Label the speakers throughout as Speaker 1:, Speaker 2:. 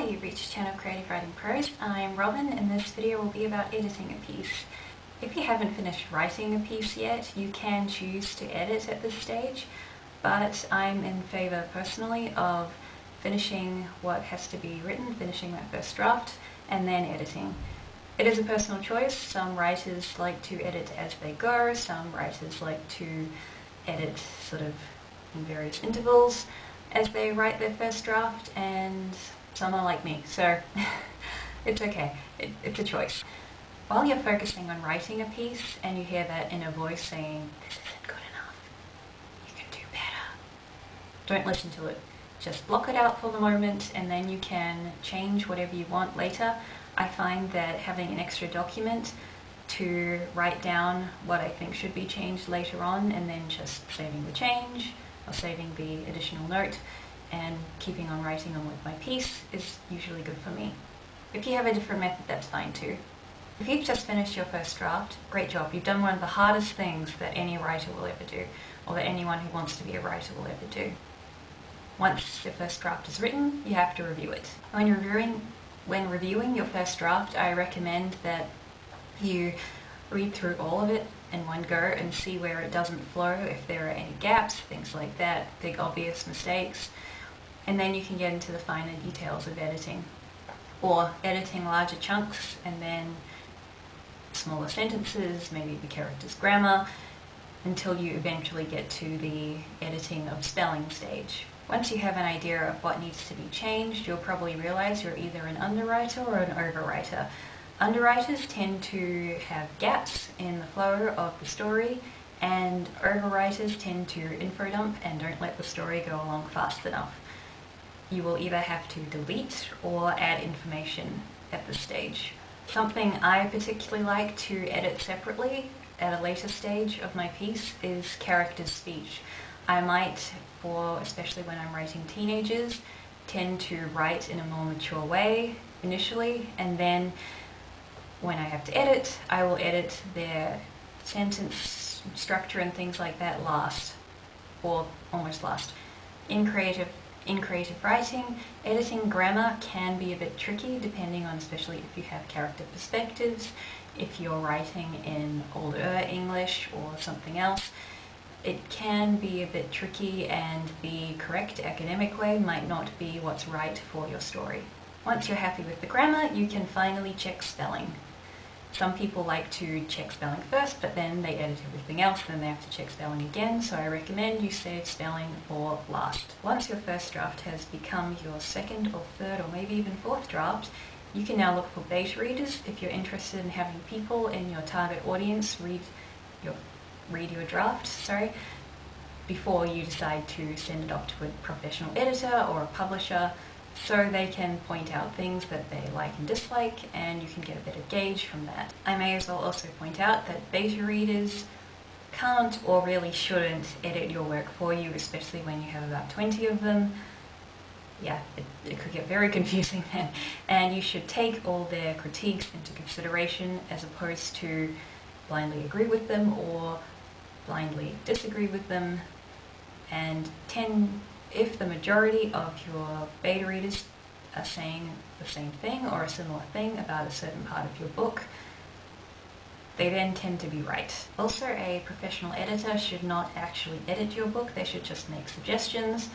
Speaker 1: Hi, you've reached the channel Creative Writing Prose. I'm Robin and this video will be about editing a piece. If you haven't finished writing a piece yet, you can choose to edit at this stage, but I'm in favour personally of finishing what has to be written, finishing that first draft, and then editing. It is a personal choice. Some writers like to edit as they go, some writers like to edit sort of in various intervals as they write their first draft, and some are like me, so it's okay, it's a choice. While you're focusing on writing a piece and you hear that inner voice saying, "This isn't good enough, you can do better," don't listen to it. Just block it out for the moment and then you can change whatever you want later. I find that having an extra document to write down what I think should be changed later on and then just saving the change or saving the additional note and keeping on writing on with my piece is usually good for me. If you have a different method, that's fine too. If you've just finished your first draft, great job. You've done one of the hardest things that any writer will ever do, or that anyone who wants to be a writer will ever do. Once your first draft is written, you have to review it. When reviewing your first draft, I recommend that you read through all of it in one go and see where it doesn't flow, if there are any gaps, things like that, big obvious mistakes, and then you can get into the finer details of editing. Or editing larger chunks and then smaller sentences, maybe the character's grammar, until you eventually get to the editing of spelling stage. Once you have an idea of what needs to be changed, you'll probably realize you're either an underwriter or an overwriter. Underwriters tend to have gaps in the flow of the story, and overwriters tend to info dump and don't let the story go along fast enough. You will either have to delete or add information at this stage. Something I particularly like to edit separately at a later stage of my piece is character speech. I might, especially when I'm writing teenagers, tend to write in a more mature way initially, and then when I have to edit, I will edit their sentence structure and things like that last, or almost last. In creative writing, editing grammar can be a bit tricky depending on, especially if you have character perspectives, if you're writing in older English or something else. It can be a bit tricky and the correct academic way might not be what's right for your story. Once you're happy with the grammar, you can finally check spelling. Some people like to check spelling first, but then they edit everything else, then they have to check spelling again, so I recommend you save spelling for last. Once your first draft has become your second or third or maybe even fourth draft, you can now look for beta readers if you're interested in having people in your target audience read your draft, before you decide to send it off to a professional editor or a publisher, so they can point out things that they like and dislike, and you can get a better gauge from that. I may as well also point out that beta readers can't or really shouldn't edit your work for you, especially when you have about 20 of them. Yeah, it could get very confusing then, and you should take all their critiques into consideration as opposed to blindly agree with them or blindly disagree with them. And if the majority of your beta readers are saying the same thing or a similar thing about a certain part of your book, they then tend to be right. Also, a professional editor should not actually edit your book, they should just make suggestions,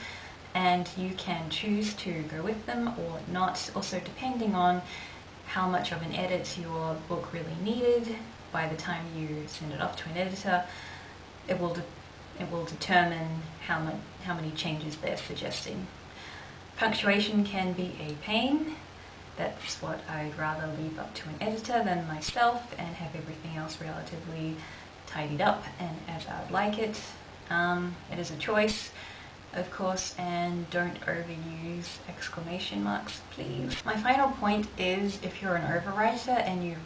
Speaker 1: and you can choose to go with them or not, also depending on how much of an edit your book really needed. By the time you send it off to an editor, it will determine how many changes they're suggesting. Punctuation can be a pain. That's what I'd rather leave up to an editor than myself and have everything else relatively tidied up and as I would like it. It is a choice, of course, and don't overuse exclamation marks, please. My final point is, if you're an overwriter and you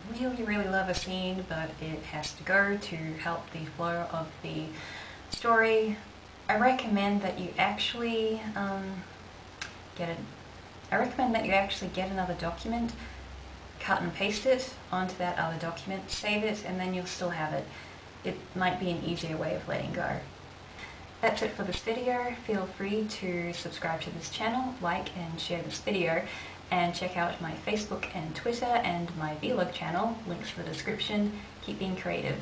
Speaker 1: really love a scene but it has to go to help the flow of the story, I recommend that you actually get another document, cut and paste it onto that other document, save it, and then you'll still have it. It might be an easier way of letting go. That's it for this video. Feel free to subscribe to this channel, like and share this video, and check out my Facebook and Twitter and my vlog channel, links in the description. Keep being creative.